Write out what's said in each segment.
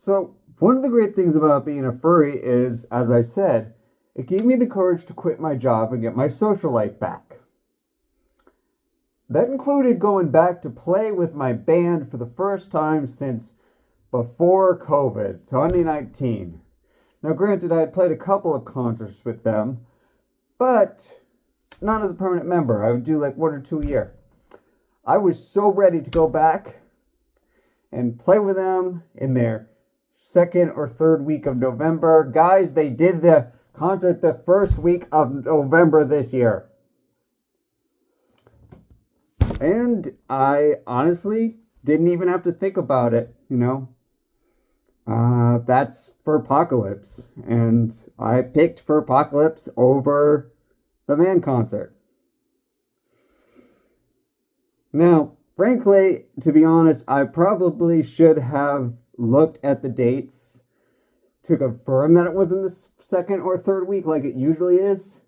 So, one of the great things about being a furry is, as I said, it gave me the courage to quit my job and get my social life back. That included going back to play with my band for the first time since before COVID, 2019. Now, granted, I had played a couple of concerts with them, but not as a permanent member. I would do like 1 or 2 a year. I was so ready to go back and play with them in their second or third week of November. Guys, they did the concert the first week of November this year. And I honestly didn't even have to think about it, That's Furpocalypse. And I picked Furpocalypse over the band concert. Now, frankly, to be honest, I probably should have looked at the dates to confirm that it was in the second or third week like it usually is.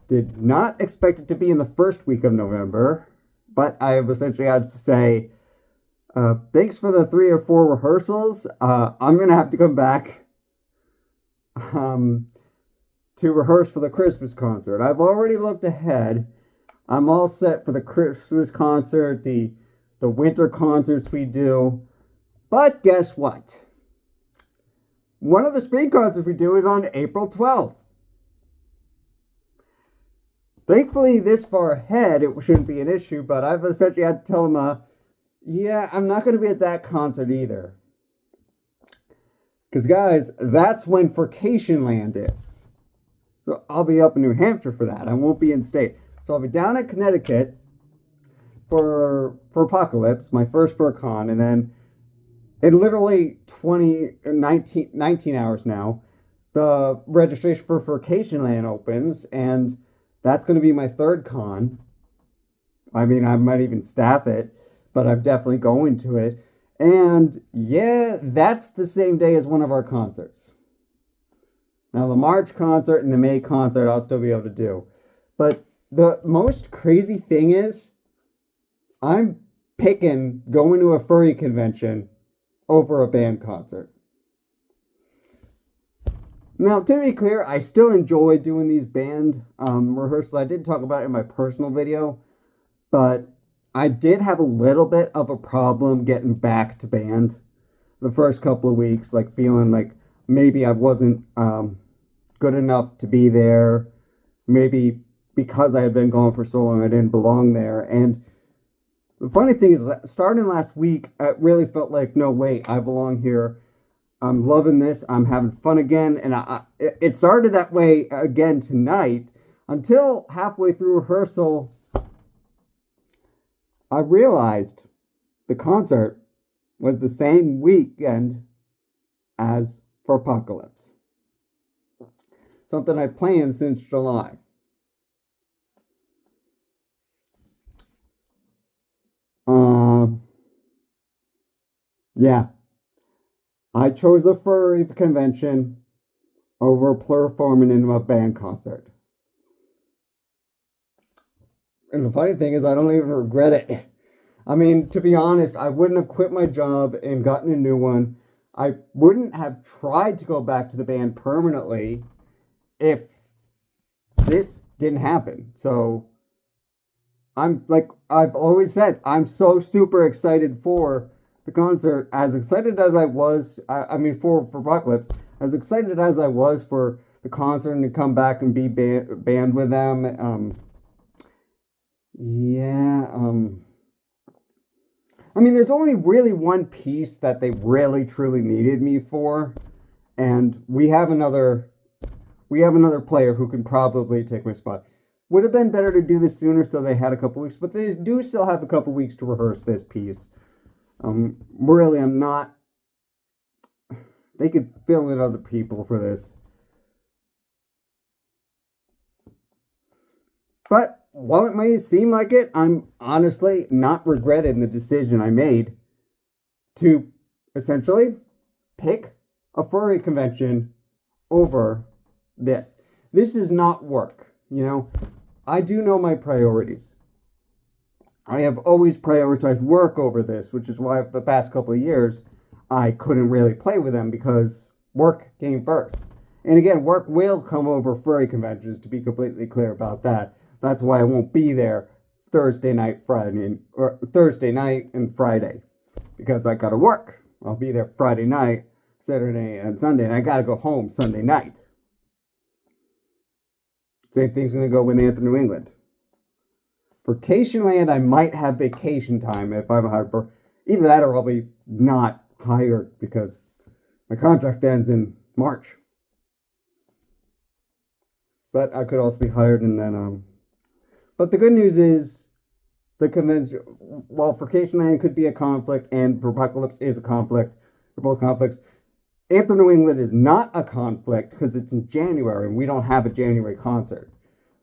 Did not expect it to be in the first week of November, but I have essentially had to say, thanks for the 3 or 4 rehearsals. I'm going to have to come back to rehearse for the Christmas concert. I've already looked ahead. I'm all set for the Christmas concert, the winter concerts we do. But guess what? One of the spring concerts we do is on April 12th. Thankfully, this far ahead, it shouldn't be an issue, but I've essentially had to tell them, I'm not going to be at that concert either. Because, guys, that's when Furcation Land is. So I'll be up in New Hampshire for that. I won't be in state. So I'll be down in Connecticut for Apocalypse, my first FurCon, and then in literally 19 hours now, the registration for Furcation Land opens, and that's going to be my third con. I mean, I might even staff it, but I'm definitely going to it. And yeah, that's the same day as one of our concerts. Now, the March concert and the May concert, I'll still be able to do. But the most crazy thing is, I'm picking going to a furry convention over a band concert. Now, to be clear, I still enjoy doing these band rehearsals. I did talk about it in my personal video, but I did have a little bit of a problem getting back to band the first couple of weeks, like feeling like maybe I wasn't good enough to be there. Maybe because I had been gone for so long, I didn't belong there. And the funny thing is, starting last week, it really felt like, no, wait, I belong here. I'm loving this. I'm having fun again. And it started that way again tonight until halfway through rehearsal, I realized the concert was the same weekend as Furpocalypse. Something I planned since July. Yeah. I chose a furry convention over performing in a band concert. And the funny thing is, I don't even regret it. I mean, to be honest, I wouldn't have quit my job and gotten a new one. I wouldn't have tried to go back to the band permanently if this didn't happen. So, I'm like I've always said, I'm so super excited for the concert. As excited as I was, for Apocalypse, as excited as I was for the concert and to come back and be band with them. There's only really one piece that they really truly needed me for, and we have another player who can probably take my spot. Would have been better to do this sooner, so they had a couple weeks, but they do still have a couple weeks to rehearse this piece. Really, I'm not. They could fill in other people for this. But while it may seem like it, I'm honestly not regretting the decision I made to essentially pick a furry convention over this. This is not work, I do know my priorities. I have always prioritized work over this, which is why for the past couple of years, I couldn't really play with them because work came first. And again, work will come over furry conventions, to be completely clear about that. That's why I won't be there Thursday night, or Thursday night and Friday, because I gotta work. I'll be there Friday night, Saturday, and Sunday, and I gotta go home Sunday night. Same thing's gonna go with Anthem New England. For Vacationland, I might have vacation time if I'm hired for either that, or I'll be not hired because my contract ends in March. But I could also be hired, and then but the good news is the convention, while for Vacationland could be a conflict and for Apocalypse is a conflict, they're both conflicts. Anthem New England is not a conflict because it's in January and we don't have a January concert.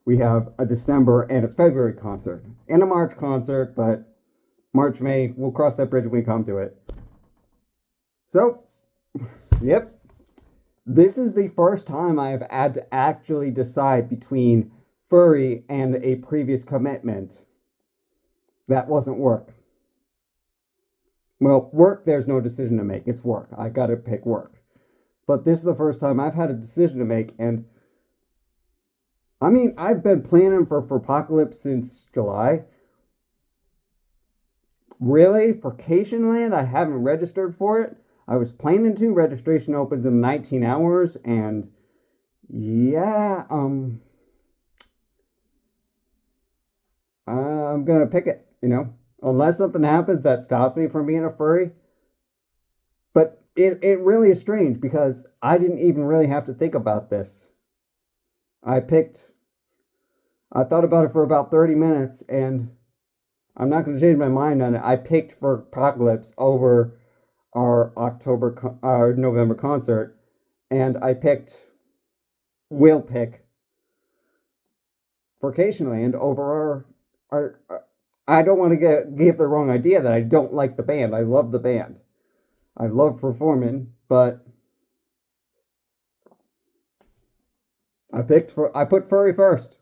We have a December and a February concert and a March concert, but March, May, we'll cross that bridge when we come to it. So, yep. This is the first time I have had to actually decide between furry and a previous commitment. That wasn't work. Well, work, there's no decision to make. It's work. I gotta pick work. But this is the first time I've had a decision to make, and I mean, I've been planning for Apocalypse since July. Really? For Vacationland, I haven't registered for it. I was planning to. Registration opens in 19 hours, and yeah, I'm gonna pick it, unless something happens that stops me from being a furry. But it really is strange because I didn't even really have to think about this. I thought about it for about 30 minutes, and I'm not going to change my mind on it. I picked for Apocalypse over our November concert, and will pick for Vacationland over our I don't want to give the wrong idea that I don't like the band. I love the band. I love performing, but I put furry first.